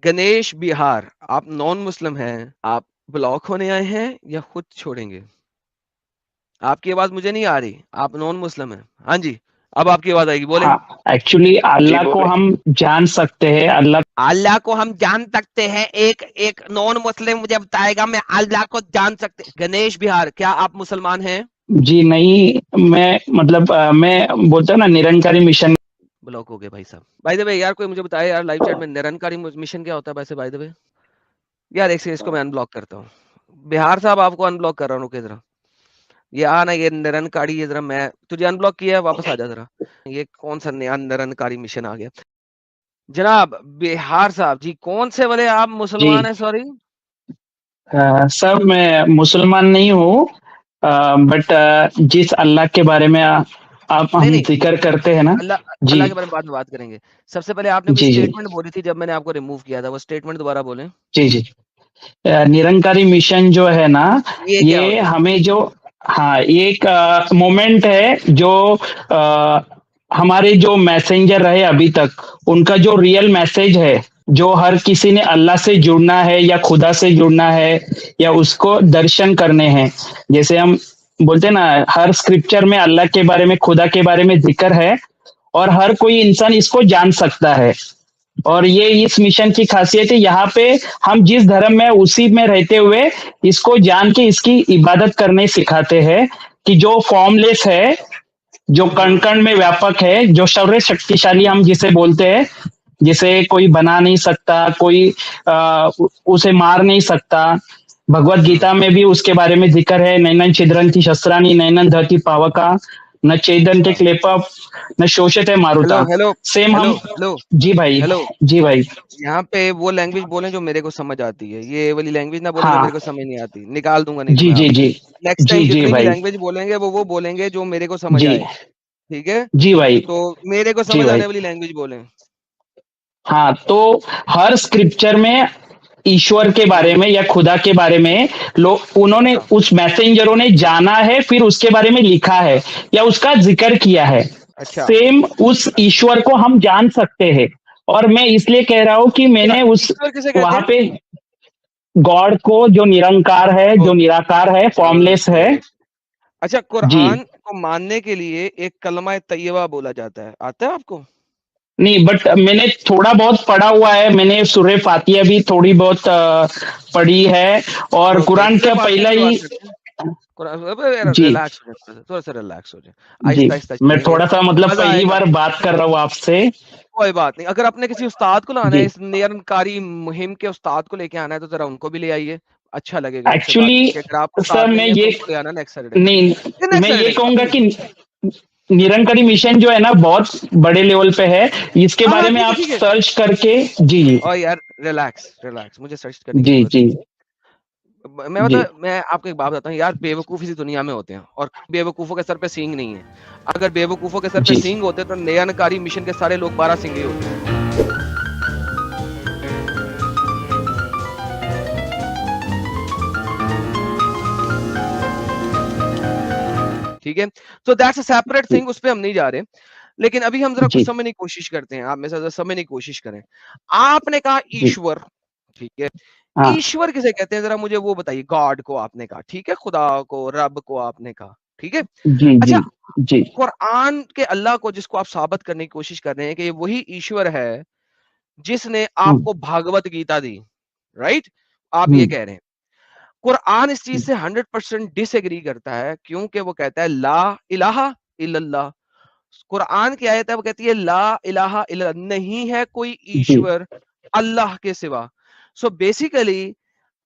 गणेश बिहार, आप non Muslim हैं, आप ब्लॉक होने आए हैं या खुद छोड़ेंगे? आपकी आवाज मुझे नहीं आ रही, आप नॉन मुस्लिम हैं। हाँ जी, अब आपकी आवाज आएगी, बोले। हाँ, एक्चुअली जी अल्लाह को बोले। हम जान सकते हैं। अल्लाह अल्लाह को हम जान सकते हैं, एक एक नॉन मुस्लिम मुझे बताएगा मैं अल्लाह को जान सकते। गणेश बिहार, क्या आप मुसलमान हैं? जी नहीं, मैं मतलब मैं बोलता हूँ ना, निरंकारी मिशन। ब्लॉक हो गए भाई साहब। बाय द वे यार, कोई मुझे बताए यार लाइव चैट में, निरंकारी मिशन क्या होता है वैसे? बाय द वे यार, एक से इसको मैं अनब्लॉक करता हूँ। बिहार साहब, आपको अनब्लॉक कर रहा हूँ, रुके जरा। ये आना, ये निरंकारी, ये जरा मैं तुझे अनब्लॉक किया है, वापस आ जा जरा। ये कौन सा नया निरंकारी मिशन आ गया? जनाब बिहार साहब जी, कौन से वाले आप जी मुसलमान हैं? सॉरी। सर, मैं मुसलमान नहीं हूँ, बट जिस अल्लाह के बारे में आप नहीं हम नहीं, जिक्र करते हैं ना। अल्लाह जी अल्लाह के बारे में बाद में बात करेंगे। सबसे पहले आपने कोई जी जी स्टेटमेंट बोली थी जब मैंने आपको रिमूव किया था, वो स्टेटमेंट दोबारा बोलें। जी जी। निरंकारी मिशन जो है ना, ये क्या ये होता है? हमें जो, हाँ, ये एक मोमेंट है जो आ, हमारे जो मैसेंजर रहे अभी तक, उनका जो रियल मैसेज है, जो हर किसी ने अल्लाह से जुड़ना है या खुदा से जुड़ना है या उसको दर्शन करने हैं। जैसे हम बोलते हैं ना, हर स्क्रिप्चर में अल्लाह के बारे में, खुदा के बारे में जिक्र है, और हर कोई इंसान इसको जान सकता है। और ये इस मिशन की खासियत है, यहाँ पे हम जिस धर्म में उसी में रहते हुए इसको जान के इसकी इबादत करने सिखाते हैं, कि जो फॉर्मलेस है, जो कण हम्म। कण में व्यापक है, जो सर्व शक्तिशाली हम जिसे बोलते हैं, जिसे कोई बना नहीं सकता, कोई उसे मार नहीं सकता। भगवत हम्म। गीता में भी उसके बारे में जिक्र है, नैनन छिद्रंती शस्त्राणी नैनन दहति पावका, न चेदंते अच्छा। क्लेपा, न शोषते हेलो मारुता। हेलो। सेम हेलो हम। हेलो। जी भाई। हेलो। जी भाई। यहाँ पे वो लैंग्वेज बोलें जो मेरे को समझ आती है, ये वाली लैंग्वेज ना बोले जो हाँ। मेरे को समझ नहीं आती, निकाल दूंगा नहीं तो जी मैं जी आपको। जी। नेक्स्ट जी टाइम जी जितनी भी भाई। लैंग्वेज बोलेंगे वो बोलेंगे जो मेरे को समझ जी आए। ठीक है। जी भाई। तो मेरे को जी समझ भाई। आने वाली लैंग्वेज बोलें। हाँ, तो हर स्क्रिप्चर में ईश्वर के बारे में या खुदा के बारे में लोग, उन्होंने, अच्छा। उस मैसेंजरों ने जाना है, फिर उसके बारे में लिखा है या उसका जिक्र किया है। अच्छा। सेम उस ईश्वर को हम जान सकते हैं। और मैं इसलिए कह रहा हूं कि क्या मैंने उस ईश्वर किसे कहते वहां हैं? पे गॉड को, जो निरंकार है, जो निराकार है, फॉर्मलेस है। ओके। अच्छा, जी कुरान को मानने के लिए एक कलमा तैयबा बोला जाता है, आता है आपको? नहीं, बट मैंने थोड़ा बहुत पढ़ा हुआ है। मैंने सूरह फातिहा भी थोड़ी बहुत पढ़ी है। और ओके, कुरान सूरह का फातिहा पहला की ही। बात करते हैं। कुरान, जी रिलैक्स हो जाए, थोड़ा सा रिलैक्स हो जाए। जी। आहिस्ता आहिस्ता मैं चलेंगे, थोड़ा सा मतलब मजा पहली आएगा। बार बात कर रहा हूँ आपसे। कोई बात नहीं, अगर आपने किसी उस्ताद को लाना है, जी। इस निरंकारी मुहिम के उस्ताद को लेके आना है, तो जरा उनको भी ले आइए। अच्छा लगेगा उनसे बात एक्चुअली करके। अगर आप सर, उस्ताद मैं नहीं है तो ये, उनको ले आना नेक्स्ट सैटरडे। नहीं, नेक्स्ट मैं ये सैटरडे कहूंगा अभी। कि निरंकारी मिशन जो है ना, बहुत बड़े लेवल पे है। इसके हाँ हाँ, बारे में ठीक है आप ठीक है। सर्च करके। जी जी। और यार, रिलैक्स रिलैक्स, मुझे सर्च करने की जी जरूरत जी। नहीं है। मैं जी मैं आपको एक बात बताऊं यार, बेवकूफ इसी दुनिया में होते हैं, और बेवकूफों के सर पे सींग नहीं है। अगर बेवकूफों के सर पे जी। सींग होते तो निरंकारी मिशन के सारे लोग 12 सिंगे होते। ठीक है। So that's a separate thing, उस पे हम नहीं जा रहे। लेकिन अभी हम जरा कुछ जी समझने की कोशिश करते हैं, आप मेरे साथ समझने की कोशिश करें। आपने कहा जी। ईश्वर। ठीक है। हाँ। ईश्वर किसे कहते हैं, जरा मुझे वो बताइए। गॉड को आपने कहा, ठीक है, खुदा को, रब को आपने कहा, ठीक है। जी जी। अच्छा, जी कुरान के अल्लाह को जिसको आप साबित करने की कोशिश कर रहे हैं कि ये वही ईश्वर है जिसने हम्म आपको भागवत गीता दी, राइट? आप ये हम्म कह रहे हैं। कुरान इस चीज से 100% डिसएग्री करता है, क्योंकि वो कहता है ला इलाहा इल्लल्लाह। कुरान की आयत है, वो कहती है ला इलाहा इल्लल्लाह, नहीं है कोई जी। ईश्वर अल्लाह के सिवा। सो बेसिकली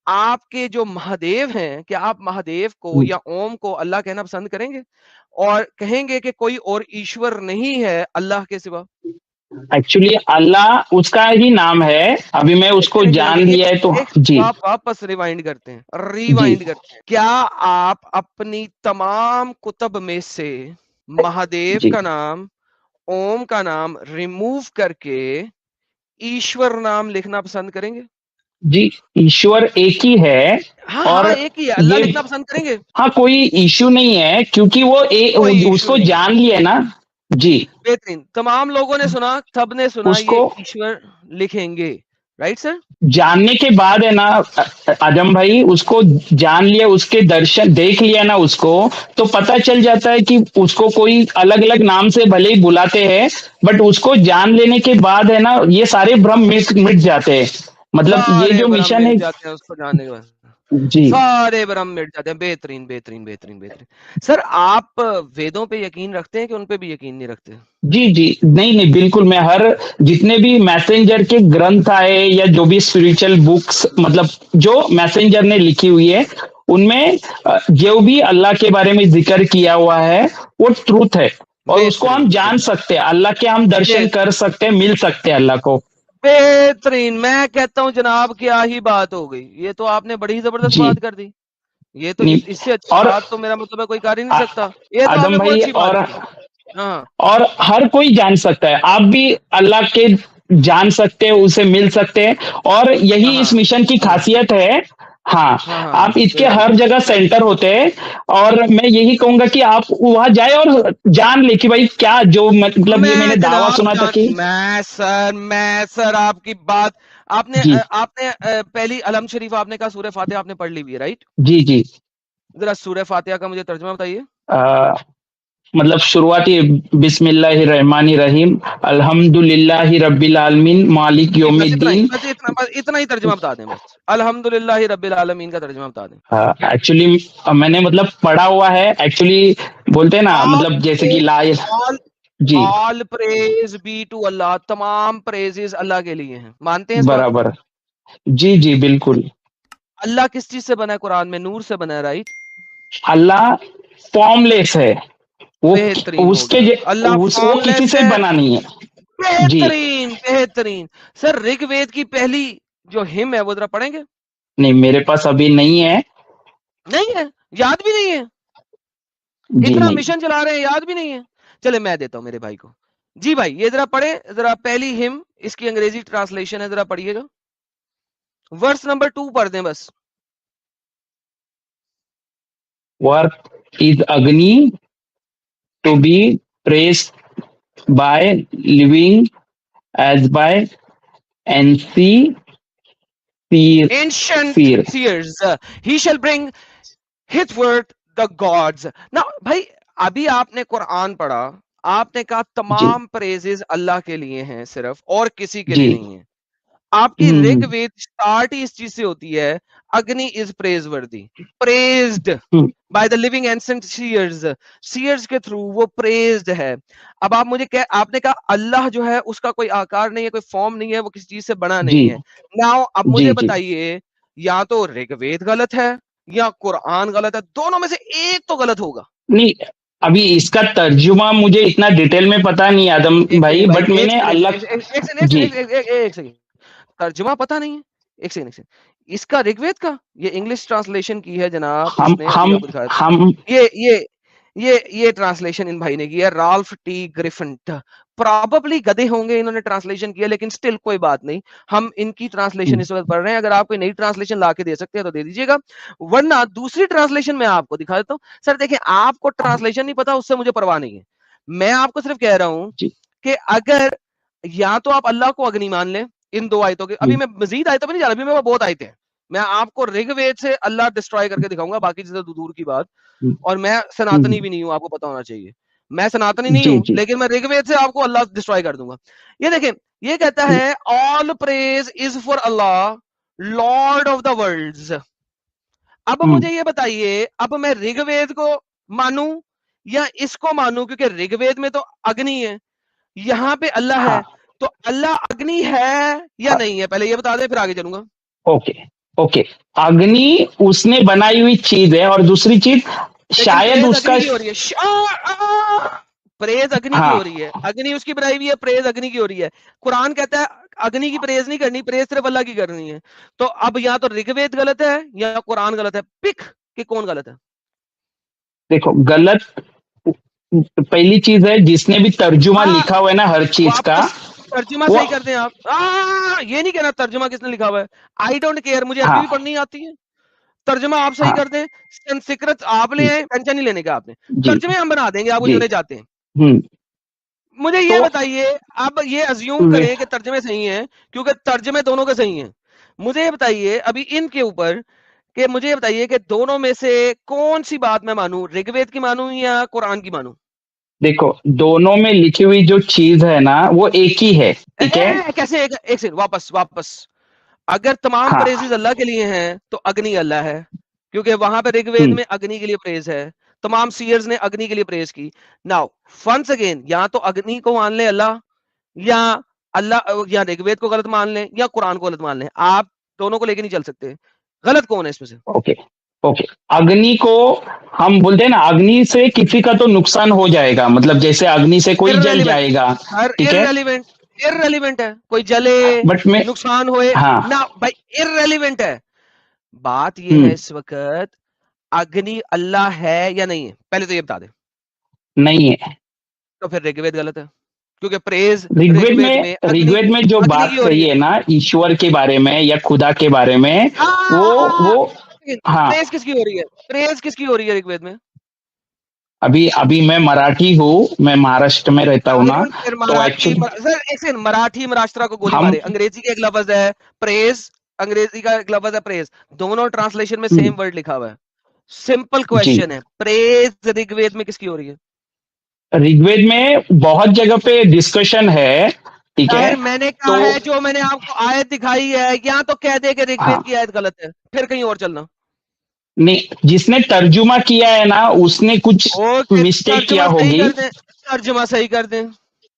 आपके जो महादेव हैं, क्या आप महादेव को या ओम को अल्लाह कहना पसंद करेंगे और कहेंगे कि कोई और ईश्वर नहीं है अल्लाह के सिवा? एक्चुअली अल्लाह उसका ही नाम है। अभी मैं एक उसको सेकंड, एक जान सेकंड, लिया है तो। एक जी वापस रिवाइंड करते हैं, जी रिवाइंड करते हैं। क्या आप अपनी तमाम कुतब में से महादेव जी का नाम, ओम का नाम रिमूव करके ईश्वर नाम लिखना पसंद करेंगे? जी। ईश्वर एक ही है। हाँ और हाँ, एक ही है, अल्लाह ये, लिखना पसंद करेंगे? हाँ, कोई इश्यू नहीं है, क्योंकि वो कोई इशू उसको नहीं है। जान लिया है ना। जी। बेहतरीन, तमाम लोगों ने सुना, सबने सुना, ये उसको। ईश्वर लिखेंगे। Right sir? जानने के बाद है ना आजम भाई, उसको जान लिया, उसके दर्शन देख लिया ना उसको, तो पता चल जाता है कि उसको कोई अलग अलग नाम से भले ही बुलाते हैं, बट उसको जान लेने के बाद है ना ये सारे भ्रम मिट मिट जाते हैं। मतलब ये सारे जो भ्रम मिशन मिट है। जाते हैं उसको जानने के बाद, जी। सारे भ्रम मिट जाते हैं। बेहतरीन बेहतरीन बेहतरीन बेहतरीन। सर आप वेदों पे यकीन रखते हैं कि उन पे भी यकीन नहीं रखते? जी जी, नहीं नहीं, बिल्कुल। मैं हर जितने भी मैसेंजर के ग्रंथ आए या जो भी स्पिरिचुअल बुक्स, मतलब जो मैसेंजर ने लिखी हुई है, उनमें जो भी अल्लाह के बारे में जिक्र किया हुआ है वो ट्रूथ है, और उसको हम बेहतरीन जान सकते हैं, अल्लाह के हम दर्शन कर बेहतरीन सकते हैं, मिल सकते हैं अल्लाह को। बेहतरीन। मैं कहता हूँ जनाब क्या ही बात हो गई, ये तो आपने बड़ी जबरदस्त जी। बात कर दी। ये तो नहीं, इससे अच्छी और बात तो मेरा मतलब है कोई कर ही नहीं सकता। ये तो आदम आपने बहुत भाई, अच्छी बात करी। हाँ और हर कोई जान सकता है, आप भी अल्लाह के जान सकते हैं, उसे मिल सकते हैं, और हाँ यही हाँ इस मिशन की हाँ खासियत है। हाँ, हाँ हाँ हाँ, आप इसके बिल्कुल। हर जगह सेंटर होते हैं, और मैं यही कहूंगा कि आप वहां जाए और जान ले कि भाई क्या, जो मतलब ये मैंने मैं दावा जनाब सुना था जान कि। मैं सर आपकी बात, आपने जी पहली अलम शरीफ आपने कहा सूरह फातिहा आपने पढ़ ली हुई है, राइट? जी जी। जरा सूरह फातिहा का मुझे तर्जुमा बताइए। आ, मतलब शुरुआती, बिस्मिल्लाहिर्रहमानिर्रहीम, अल्हम्दुलिल्लाहि रब्बिल आलमीन, मालिक जी बस इतना ही, यौमिद्दीन। बस इतना ही तर्जुमा बता दें बस। अल्हम्दुलिल्लाहि रब्बिल आलमीन का तर्जुमा बता दें। एक्चुअली मैंने मतलब पढ़ा हुआ है एक्चुअली, बोलते हैं ना, ऑल मतलब जैसे कि ला। ऑल जी। All praise be to Allah, तमाम प्रेजेस अल्लाह के लिए हैं, मानते हैं इस बात को? बराबर। जी जी बिल्कुल। अल्लाह किस चीज से बना है? कुरान में नूर से बना है, राइट? अल्लाह फॉर्मलेस है, वो बेहतरीन हो उसके गया, अल्लाह वो किसी फॉर्मलेस से है। बना नहीं है। जी। बेहतरीन बेहतरीन। सर ऋग्वेद की पहली जो हिम है वो जरा पढ़ेंगे? नहीं, मेरे पास अभी नहीं है। नहीं है? याद भी नहीं है? जी इतना नहीं। मिशन चला रहे हैं याद भी नहीं है? चले मैं देता हूं मेरे भाई को। जी भाई ये जरा पढ़े, जरा पहली हिम, इसकी अंग्रेजी ट्रांसलेशन है, जरा पढ़िएगा। वर्स नंबर 2 पढ़ दें बस। Work is Agni to be praised by living as by एनसी एंशंट फीर। Seers he shall bring hitward the gods। ना भाई, अभी आपने कुरान पढ़ा, आपने कहा जी तमाम प्रेजेस अल्लाह के लिए हैं सिर्फ, और किसी के लिए जी। नहीं है। आपकी ऋग्वेद स्टार्ट ही इस चीज से होती है, Agni is praiseworthy, praised hmm, by the living ancient seers, seers के थ्रू वो प्रेज्ड है। अब आप मुझे कह, आपने कहा अल्लाह जो है उसका कोई आकार नहीं है, कोई फॉर्म नहीं है, वो किसी चीज से बना जी नहीं है। नाउ अब जी मुझे जी। बताइए, या तो ऋग्वेद गलत है या कुरान गलत है, दोनों में से एक तो गलत होगा। नहीं, अभी इसका तर्जुमा मुझे इतना डिटेल में पता नहीं आदम एक भाई, सेकंड भाई, बट एक मैंने सेकंड एक अल्लाह। सेकंड एक सेकंड एक जी। सेकंड एक सेकंड, तर्जुमा पता नहीं है? एक सेकंड एक सेकंड, इसका ऋग्वेद का, ये इंग्लिश ट्रांसलेशन की है जनाब, हम इसने अभी हम आपको दिखाया था। हम ये ट्रांसलेशन इन भाई ने की है, राल्फ टी ग्रिफिंट। प्रॉबली गधे होंगे इन्होंने ट्रांसलेशन किया, लेकिन स्टिल कोई बात नहीं, हम इनकी ट्रांसलेशन इस वक्त पढ़ रहे हैं। अगर आप कोई नई ट्रांसलेशन ला के दे सकते हैं तो दे दीजिएगा, वरना दूसरी ट्रांसलेशन मैं आपको दिखा देता हूँ। सर देखिए, आपको ट्रांसलेशन नहीं पता उससे मुझे परवाह नहीं है, मैं आपको सिर्फ कह रहा हूं जी कि अगर, या तो आप अल्लाह को अग्नि मान लें इन दो आयतों के, अभी जी मैं मजीद आयतों पे नहीं जा रहा, अभी मैं बहुत आयतें हैं, मैं आपको ऋग्वेद से अल्लाह डिस्ट्रॉय करके दिखाऊंगा, बाकी चीजें तो दूर की बात। और मैं सनातनी भी नहीं हूं, आपको पता होना चाहिए, मैं सनातनी नहीं जी हूं, जी। लेकिन मैं ऋग्वेद से आपको अल्लाह डिस्ट्रॉय कर दूंगा। ये देखें, ये कहता है all praise is for Allah lord of the worlds. अब मुझे ये बताइए, अब मैं ऋग्वेद को मानूं या इसको मानूं, क्योंकि ऋग्वेद में तो अग्नि है, यहाँ पे अल्लाह है, हाँ तो अल्लाह अग्नि है या हाँ। नहीं है, पहले ये बता दे फिर आगे चलूंगा। Okay okay. अग्नि उसने बनाई हुई चीज है, और दूसरी चीज लेकिन शायद प्रेज उसका। अग्नि की हो रही है, प्रेज अग्नि की हो रही हाँ। है, अग्नि उसकी बनाई हुई है, प्रेज अग्नि की हो रही है। कुरान कहता है अग्नि की प्रेज नहीं करनी, प्रेज सिर्फ अल्लाह की करनी है। तो अब या तो ऋग्वेद गलत है या कुरान गलत है, पिक कि कौन गलत है। देखो, गलत पहली चीज है, जिसने भी तर्जुमा हाँ, लिखा हुआ है ना हर चीज का, वापस तर्जुमा वो। सही कर दें आप। ये नहीं कहना तर्जुमा किसने लिखा हुआ है, आई डोंट केयर, मुझे अरबी भी हाँ पढ़नी आती है। तर्जुमा आप सही हाँ। कर दें, संस्कृत आप ले आए, टेंशन नहीं लेने का आपने, जी तर्जुमे हम बना देंगे, आप जी। उजड़े जाते हैं। हम्म मुझे ये तो बताइए, अब ये अज्यूम वे करें कि तर्जमे सही हैं, क्योंकि तर्जमे दोनों के सही हैं। मुझे ये बताइए अभी इनके ऊपर कि मुझे ये बताइए कि दोनों में से कौन सी बात मैं मानूं, ऋग्वेद की मानूं या कुरान की मानूं? देखो, दोनों में लिखी हुई जो चीज है ना वो एक ही है, ठीक है। कैसे? एक सेकंड, वापस वापस। अगर तमाम हाँ। प्रेजेस अल्लाह के लिए हैं तो अग्नि अल्लाह है, क्योंकि वहां पे ऋग्वेद हम्म। में अग्नि के लिए प्रेज है। तमाम सीयर्स ने अग्नि के लिए प्रेज की। नाउ वंस अगेन, या तो अग्नि को मान ले अल्लाह, या या ऋग्वेद को गलत मान लें या कुरान को गलत मान लें। आप दोनों को लेके नहीं चल सकते। गलत कौन है इसमें से? ओके। ओके। अग्नि को हम बोलते हैं ना, अग्नि से किसी का तो नुकसान हो जाएगा, मतलब जैसे अग्नि से कोई जल इररेलीवेंट, जाएगा, हर ठीक है। इररेलीवेंट, इररेलीवेंट है, कोई जले, बट मैं नुकसान होए हाँ। ना भाई, इररेलीवेंट है। बात ये है हम्म। इस वक्त, अग्नि अल्लाह है या नहीं है, पहले तो ये बता दे। नहीं है। तो फिर ऋग्वेद गलत है, क्योंकि प्रेज ऋग्वेद में अग्नि ऋग्वेद में जो अग्नि की बात हो रही कही है। है ना ईश्वर के बारे में या खुदा के बारे में, वो हाँ। प्रेज किसकी हो रही है? प्रेज किसकी हो रही है ऋग्वेद में? अभी अभी मैं मराठी हूँ, मैं महाराष्ट्र में रहता हूँ आई ना, डोंट केयर तो मराठी, एक्चुअली सर एक सेकंड, मराठी महाराष्ट्र को गोली हम मारे। अंग्रेजी का एक लफ्ज है प्रेज, अंग्रेजी का एक लफ्ज है प्रेज, दोनों ट्रांसलेशन में हम्म, सेम वर्ड लिखा हुआ है। सिंपल जी। क्वेश्चन है, प्रेज ऋग्वेद में किसकी हो रही है? ऋग्वेद में बहुत जगह पे डिस्कशन है, ठीक है। यार मैंने कहा तो है, जो मैंने आपको आयत दिखाई है, या तो कह दे कि ऋग्वेद हाँ, की आयत गलत है, फिर कहीं और चलना। नहीं, जिसने तर्जुमा किया है ना उसने कुछ ओके, मिस्टेक किया तर्जुमा सही होगी। कर दें, तर्जुमा सही कर दें।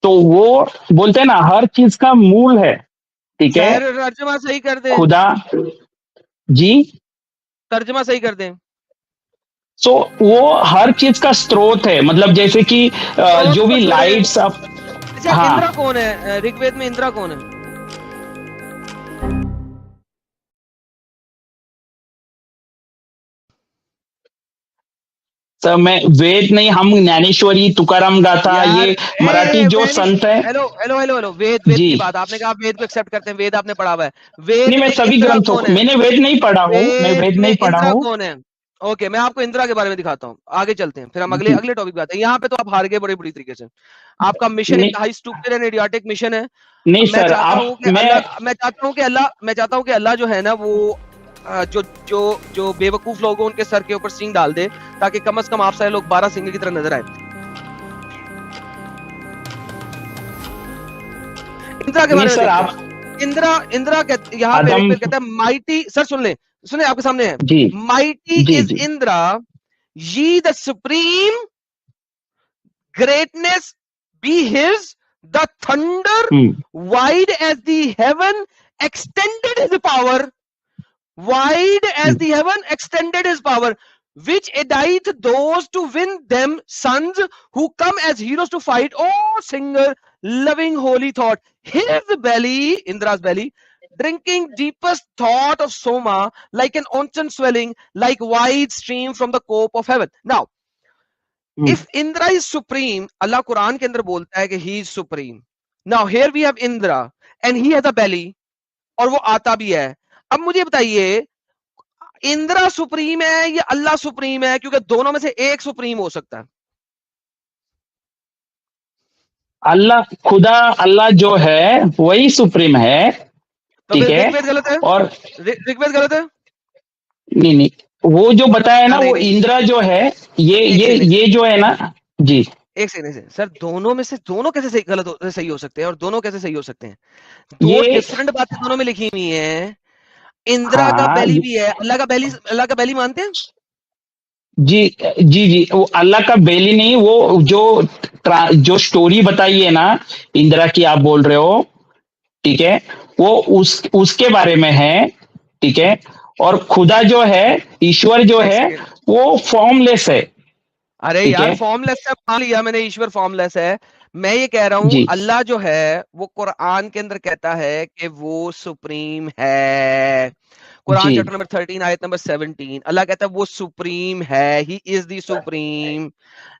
तो वो बोलते हैं ना हर चीज का मूल है, ठीक है, सर तर्जुमा सही कर दें, खुदा। जी। तर्जुमा सही कर दें। सो वो हर चीज का स्रोत है, मतलब जैसे कि स्रोत जो को भी छोड़े, लाइट्स अब। अच्छा हाँ। इंद्रा कौन है? ऋग्वेद में इंद्रा कौन है? सर मैं वेद नहीं, हम ज्ञानेश्वरी तुकाराम गाथा यार ये मराठी जो मैंने, संत है। हेलो हेलो हेलो हेलो, वेद वेद जी। की बात आपने कहा, आप वेद को एक्सेप्ट करते हैं, वेद आपने पढ़ा हुआ है। वेद नहीं, मैं में सभी इंद्रा ग्रंथों कौन को, है? मैंने वेद नहीं पढ़ा हूँ, मैं वेद वेद में नहीं पढ़ा इंद्रा हूँ। कौन है? ओके, मैं आपको इंदिरा के बारे में दिखाता हूँ, आगे चलते हैं, फिर हम अगले जी। अगले टॉपिक पे आते हैं। यहाँ पे तो आप हार गए बड़ी बुरी तरीके से। आपका मिशन नहीं, इंतहाई स्टूपिड एंड इडियोटिक मिशन है। नहीं मैं सर, चाहता आप हूँ कि मैं अल्लाह, मैं चाहता हूँ कि अल्लाह जो है ना वो जो जो जो बेवकूफ लोग हैं उनके सर के ऊपर सींग डाल दे, ताकि कम से कम आप सारे लोग 12 सिंगे की तरह नजर आए। इंदिरा के नहीं बारे में सर, देखते आप हैं। इंदिरा इंदिरा यहाँ पे आदम। ऋग्वेद कहता है माइटी, सर सुन ले, सुने आपके सामने है, जी। माइटी जी। इज जी। Indra, ye the supreme greatness be his, the thunder hmm. wide as the heaven extended his power, wide as hmm. the heaven extended his power, which edith those to win them sons who come as heroes to fight. Oh singer loving holy thought, his belly, Indra's belly, drinking deepest thought of soma, like an onsen swelling, like wide stream from the cope of heaven. Now hmm. if Indra is supreme, Allah Quran के अंदर बोलता है कि he is supreme. Now here we have Indra and he has a belly, और वो आता भी है। अब मुझे बताइए, इंद्रा सुप्रीम है या अल्लाह सुप्रीम है? क्योंकि दोनों में से एक सुप्रीम हो सकता है। अल्लाह, खुदा, अल्लाह जो है वही सुप्रीम है, तो ठीक फिर है। ऋग्वेद गलत है, और ऋग्वेद गलत है। नहीं, नहीं, वो जो बताया ना नहीं वो नहीं, इंद्रा जो है, ये एक ये सेकंड एक ये सेकंड जो है ना। जी। एक सेकंड एक सेकंड सर, दोनों में से दोनों कैसे सही गलत सही हो सकते हैं, और दोनों कैसे सही हो सकते हैं? दो ये डिफरेंट बातें दोनों में लिखी हुई हैं। इंदिरा का हाँ। बैली भी है, अल्लाह का बैली मानते हैं? जी। जी। जी, वो अल्लाह का बेली नहीं, वो जो जो स्टोरी बताई है ना इंदिरा की, आप बोल रहे हो, ठीक है। वो उसके बारे में है, ठीक है। और खुदा जो है, ईश्वर जो एक है, सेकंड, वो फॉर्मलेस है, अरे ठीक यार है। फॉर्मलेस है, मान लिया मैंने, ईश्वर फॉर्मलेस है। मैं ये कह रहा हूं जी। अल्लाह जो है वो कुरान के अंदर कहता है कि वो सुप्रीम है। कुरान जी। चैप्टर नंबर 13 आयत नंबर 17, अल्लाह कहता है वो सुप्रीम है, he is the supreme.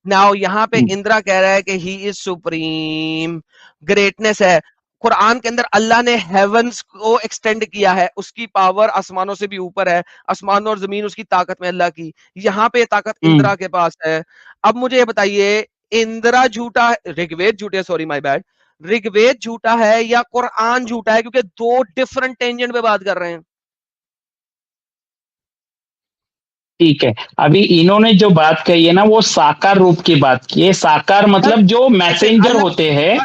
Now यहाँ पे हम्म। इंद्रा कह रहा है कि ही इज सुप्रीम, ग्रेटनेस है। कुरान के अंदर अल्लाह ने हेवंस को एक्सटेंड किया है, उसकी पावर आसमानों से भी ऊपर है, आसमान और जमीन उसकी ताकत में अल्लाह की। यहाँ पे ताकत हम्म। इंद्रा के पास है। अब मुझे ये बताइए, इंद्रा झूठा है, ऋग्वेद झूठे, सॉरी माय बैड, ऋग्वेद झूठा है या कुरान झूठा है, क्योंकि दो डिफरेंट टेंजेंट पे बात कर रहे हैं। ठीक है, अभी इन्होंने जो बात कही है ना वो साकार रूप की बात की है। साकार सर मतलब जो एक सेकंड, मैसेंजर अल्लाह, होते हैं।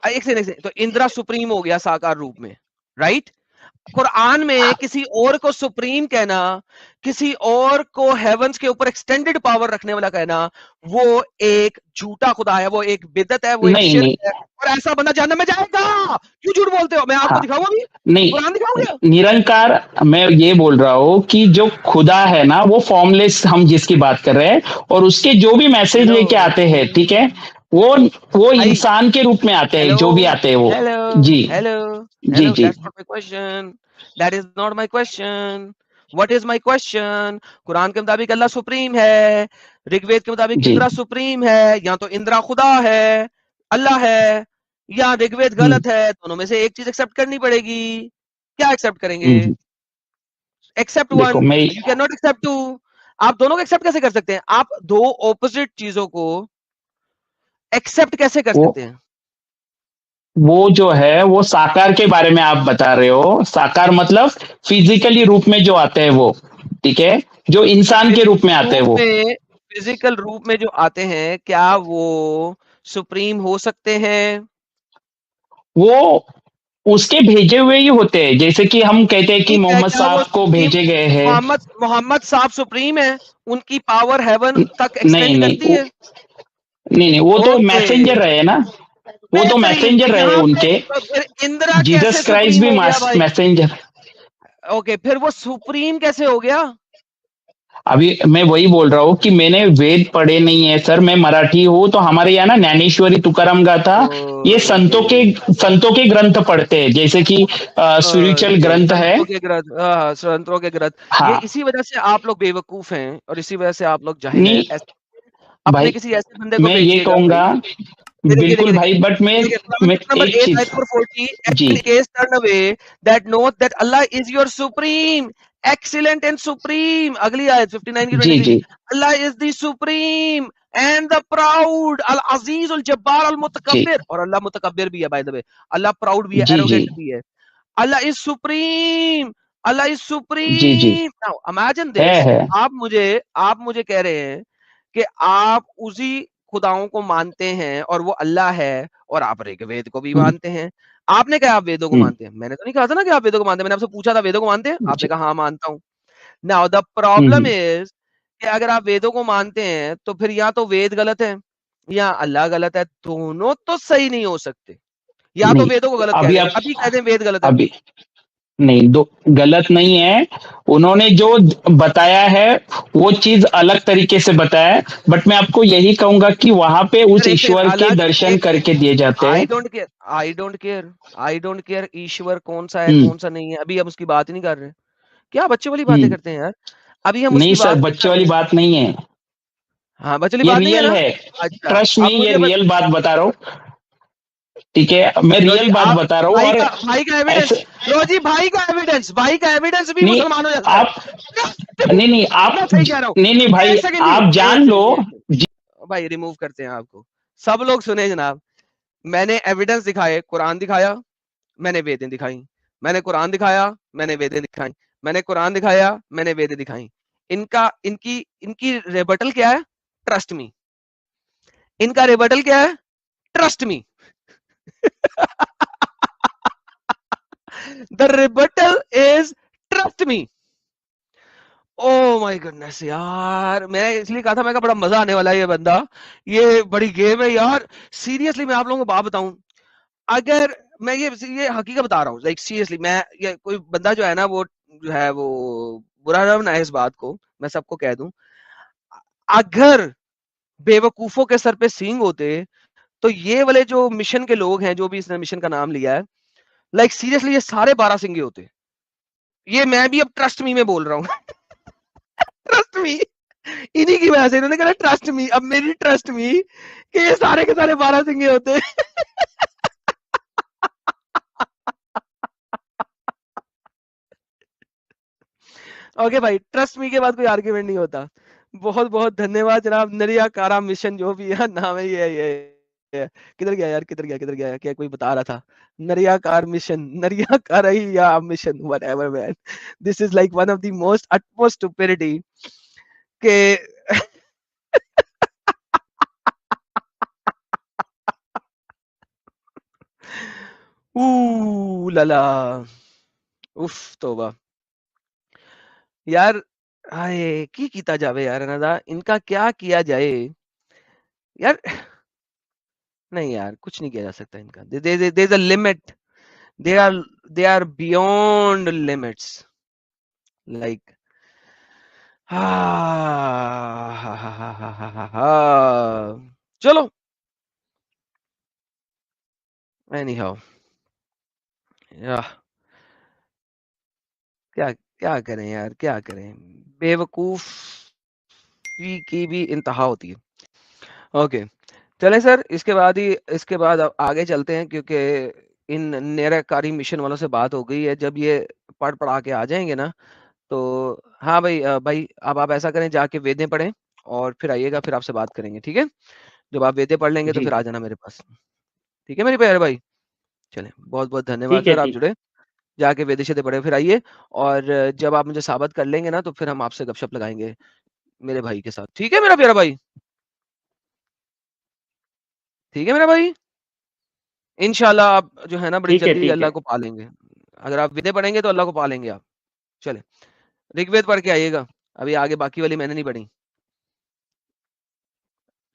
एक सेकंड, तो इंद्रा सुप्रीम हो गया साकार रूप में, राइट? कुरान में किसी और को सुप्रीम कहना, किसी और को हेवंस के ऊपर एक्सटेंडेड पावर रखने वाला कहना, वो एक झूठा खुदा है, वो एक बिदत है, वो एक नहीं शिर्क नहीं। है, और ऐसा बंदा जहन्नम में जाएगा। क्यों झूठ बोलते हो? मैं आपको हाँ। दिखाऊंगा अभी, नहीं, कुरान दिखाऊं क्या? निरंकार, मैं ये बोल रहा हूँ कि जो खुदा है ना वो फॉर्मलेस हम जिसकी बात कर रहे हैं, और उसके जो भी मैसेज हेलो लेके आते हैं, ठीक है, वो वो भाई, इंसान के रूप में आते हैं, हेलो जो भी आते हैं वो। Hello ji hello ji hello, ji that's not my question, that is not my question. What is my question? Quran के मुताबिक अल्लाह सुप्रीम है, ऋग्वेद के मुताबिक जी। इंद्रा सुप्रीम है, या तो इंद्रा खुदा है, अल्लाह है, या ऋग्वेद हम्म गलत है। दोनों में से एक चीज एक्सेप्ट करनी पड़ेगी। क्या एक्सेप्ट करेंगे? हम्म। एक्सेप्ट देखो वन, मैं, you can not accept two. आप दोनों को एक्सेप्ट कैसे कर सकते हैं? आप दो ऑपोजिट चीजों को एक्सेप्ट कैसे कर वो सकते हैं? वो जो है वो साकार के बारे में आप बता रहे हो। साकार मतलब फिजिकली रूप में जो आते हैं वो, ठीक है, जो इंसान के रूप में आते हैं वो। फिजिकल रूप में जो आते हैं, क्या वो सुप्रीम हो सकते हैं? वो उसके भेजे हुए ही होते हैं, जैसे कि हम कहते हैं कि ठीक है, मोहम्मद क्या वो साहब को सुप्रीम, भेजे गए हैं। मोहम्मद मोहम्मद साहब सुप्रीम है? उनकी पावर हेवन तक नहीं एक्सटेंड नहीं करती है? नहीं नहीं, वो तो ओके, मैसेंजर रहे ना, वो तो बेहतरीन। तो मैसेंजर रहे यहाँ पे उनके। तो फिर इंदिरा जीसस कैसे क्राइस्ट सुप्रीम भी हो गया भाई? मैसेंजर। ओके, फिर वो सुप्रीम कैसे हो गया? अभी मैं वही बोल रहा हूँ कि मैंने वेद पढ़े नहीं है सर, मैं मराठी हूँ, तो हमारे यहाँ ना ज्ञानेश्वरी तुकाराम गाथा, ये ओके, संतों के ग्रंथ पढ़ते हैं, जैसे कि स्पिरिचुअल ठीक है, ग्रंथ है। संतों के ग्रंथ, हाँ, संतों के ग्रंथ। ये हाँ। इसी वजह से आप लोग बेवकूफ हैं, और इसी वजह से आप लोग जाहिल हैं। नहीं अपने भाई, किसी ऐसे बंदे को मैं ये भेजिएगा भाई। कहूंगा, ये देखिए बिल्कुल देखिए देखिए भाई, बट देखिए, कुरान मैं नंबर एक 8 चीज। आयत number 40, ji every case turn away that knows that Allah is your supreme, excellent and supreme। अगली आयत 59 की जी 23, जी Allah is the supreme and the proud, al aziz al jabbar al ji mutakabbir। और अल्लाह मुतकब्बिर भी है, by the way. Allah proud भी है, जी जी arrogant भी है। Allah is supreme, Allah is ji ji. supreme। Now imagine this, है। आप मुझे कह रहे हैं कि आप उसी खुदाओं को मानते हैं और वो अल्लाह है, और आप ऋग्वेद को भी हम्म मानते हैं। आपने कहा आप वेदों को हम्म। मानते हैं, मैंने तो नहीं कहा था ना कि आप वेदों को मानते हैं। मैंने आपसे पूछा था वेदों को मानते हैं, आपने जी। कहा हाँ मानता हूँ। Now the problem hmm. Is कि अगर आप वेदों को मानते हैं, तो फिर या तो वेद गलत है या अल्लाह गलत है, दोनों तो सही नहीं हो सकते। या तो नहीं, वेदों को गलत कह अभी दें, आप, अभी कह दें वेद गलत है। अभी नहीं, दो गलत नहीं है। उन्होंने जो बताया है वो चीज अलग तरीके से बताया है, बट मैं आपको यही कहूंगा कि वहां पे उस सर एक सेकंड, ईश्वर के अलग, दर्शन एक सेकंड, करके दिए जाते आई हैं। Don't care, I don't care, I don't care ईश्वर कौन सा है हम्म कौन सा नहीं है, अभी हम उसकी बात ही नहीं कर रहे। क्या बच्चे वाली बातें हम्म। करते हैं यार? अभी हम नहीं उसकी सर, बात नहीं बच्चे कर वाली रहे। बात नहीं है, हाँ, बच्चे वाली ये बात नहीं है रियल ना? है। अच्छा, ट्रस्ट में, अब ये मुझे रियल बात बता रहा हूँ, ठीक है, मैं लो जी, रियल बात आप बता रहा हूँ। भाई और का, भाई का एविडेंस, ऐसे, लो जी, भाई का एविडेंस, भाई का एविडेंस भी नहीं मुसलमानों जैसा है। आप, नहीं नहीं मैं आप, सही कह रहा हूँ। नहीं नहीं भाई, एक सेकंड जी, आप जान एक लो। सेकंड जी, एक सेकंड भाई, रिमूव करते हैं आपको। सब लोग सुने जनाब, मैंने एविडेंस दिखाए, कुरान दिखाया, मैंने वेदें दिखाई। मैंने कुरान दिखाया, मैंने वेदें दिखाई। मैंने कुरान दिखाया, मैंने वेदें दिखाई। इनका इनकी इनकी रिबटल क्या है? Trust me. इनका रिबटल क्या है? Trust me. The rebuttal is trust me. Oh my goodness यार, मैं इसलिए कहा था, मैं कहा बड़ा मजा आने वाला है ये बंदा, ये बड़ी गेम है यार। सीरियसली मैं आप लोगों को बात बताऊं, अगर मैं ये हकीकत बता रहा हूँ, लाइक सीरियसली, मैं ये कोई बंदा जो है ना, वो जो है वो बुरा ना बनाए इस बात को, मैं सबको कह दूं, अगर बेवकूफों के सर पे सींग होते, तो ये वाले जो मिशन के लोग हैं, जो भी इसने मिशन का नाम लिया है, लाइक सीरियसली ये सारे 12 सिंगे होते। ये मैं भी अब ट्रस्ट मी में बोल रहा हूँ। ट्रस्ट मी, इन्हीं की वजह से इन्होंने कहा ट्रस्ट मी, अब मेरी ट्रस्ट मी कि ये सारे के सारे 12 सिंगे होते। ओके भाई, ट्रस्ट मी के बाद कोई आर्ग्यूमेंट नहीं होता। बहुत बहुत धन्यवाद जनाब। नरियाकारा मिशन जो भी है नाम है ये किधर गया यार, किधर गया, क्या कोई बता रहा था। नरियाकार मिशन, नरियाकार ही या mission, whatever man. This is like one of the most utmost stupidity के लाला, उफ तौबा यार। हाय की कीता जावे यार अनदा, इनका क्या किया जाए यार। नहीं यार कुछ नहीं किया जा सकता इनका। There is a limit, they are they are beyond limits, like हा हा हा हा हा हा हा हा। चलो anyhow, या क्या क्या करें यार, क्या करें। बेवकूफ की भी इंतहा होती है। ओके चले सर, इसके बाद अब आगे चलते हैं, क्योंकि इन निरकारी मिशन वालों से बात हो गई है। जब ये पढ़ पढ़ा के आ जाएंगे ना, तो हाँ भाई, भाई अब आप ऐसा करें, जाके वेदें पढ़ें और फिर आइएगा, फिर आपसे बात करेंगे, ठीक है। जब आप वेदें पढ़ लेंगे तो जी फिर आ जी जाना मेरे पास, ठीक है मेरे प्यारे भाई। चलें, बहुत बहुत धन्यवाद ठीक है सर, आप ठीक। जुड़े। जाके वेदे शेदे पढ़े फिर आइए। और जब आप मुझे साबित कर लेंगे ना, तो फिर हम आपसे गपशप लगाएंगे मेरे भाई के साथ, ठीक है मेरा प्यारा भाई। ठीक है मेरा भाई, इंशाल्लाह आप जो है ना बड़ी ठीक है जल्दी ठीक अल्लाह है। को पालेंगे। अगर आप वेदें पढ़ेंगे तो अल्लाह को पालेंगे आप। चले, ऋग्वेद पढ़ के आइएगा। अभी आगे बाकी वाली मैंने नहीं पढ़ी,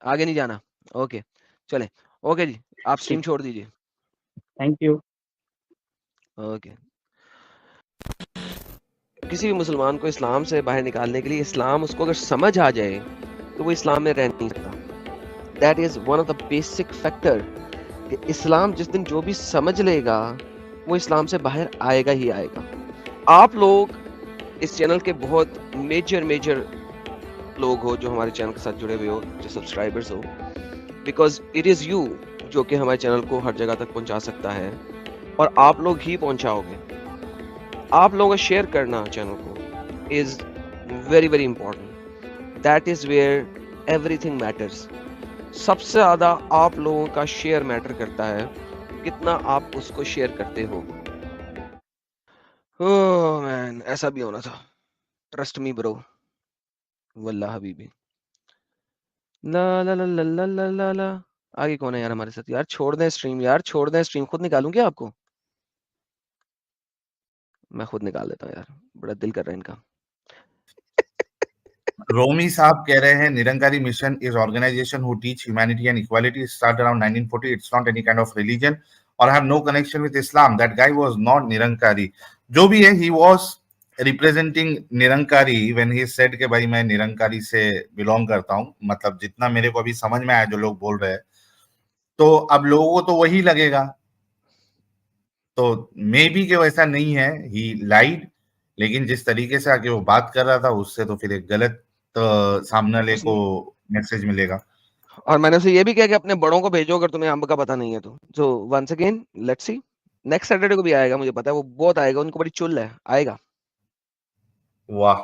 आगे नहीं जाना। ओके चले, ओके जी, आप स्ट्रीम ठीक। छोड़ दीजिए। Thank you. ओके। किसी भी मुसलमान को इस्लाम से बाहर निकालने के लिए, इस्लाम उसको अगर समझ आ जाए तो वो इस्लाम में रह नहीं सकता। That is one of the basic factor कि इस्लाम जिस दिन जो भी समझ लेगा, वो इस्लाम से बाहर आएगा ही आएगा। आप लोग इस चैनल के बहुत मेजर लोग हो, जो हमारे चैनल के साथ जुड़े हुए हो, जो सब्सक्राइबर्स हो, बिकॉज इट इज यू जो कि हमारे चैनल को हर जगह तक पहुंचा सकता है, और आप लोग ही पहुंचाओगे। आप लोगों का शेयर करना चैनल को is very important. That is where everything matters. सबसे ज्यादा आप लोगों का शेयर मैटर करता है, कितना आप उसको शेयर करते हो। ओह मैन, ऐसा भी होना था, ट्रस्ट मी ब्रो, वल्लाह हबीबी। ला ला ला ला ला ला ला ला। आगे कौन है यार हमारे साथ? यार छोड़ दें स्ट्रीम, यार छोड़ दें स्ट्रीम, खुद निकालूं क्या आपको? मैं खुद निकाल देता हूँ यार, बड़ा दिल कर रहा है इनका। रोमी साहब कह रहे हैं Nirankari mission is organisation who teach humanity and equality, start around 1940, it's not any kind of religion और have no connection with Islam. That guy was not Nirankari. जो भी है, he was representing Nirankari when he said के भाई मैं निरंकारी से belong करता हूं। मतलब जितना मेरे को अभी समझ में आया जो लोग बोल रहे हैं, तो अब लोगों को तो वही लगेगा। तो मे बी कि वैसा नहीं है, ही लाइड। लेकिन जिस तरीके से आके वो बात कर रहा था, उससे तो फिर एक गलत सामने वाले को मैसेज मिलेगा। और मैंने उसे ये भी कहा कि अपने बड़ों को भेजो अगर तुम्हें अंब का पता नहीं है तो। So once again let's see, next Saturday को भी आएगा, मुझे पता है वो बहुत आएगा, उनको बड़ी चुल है, आएगा। वाह।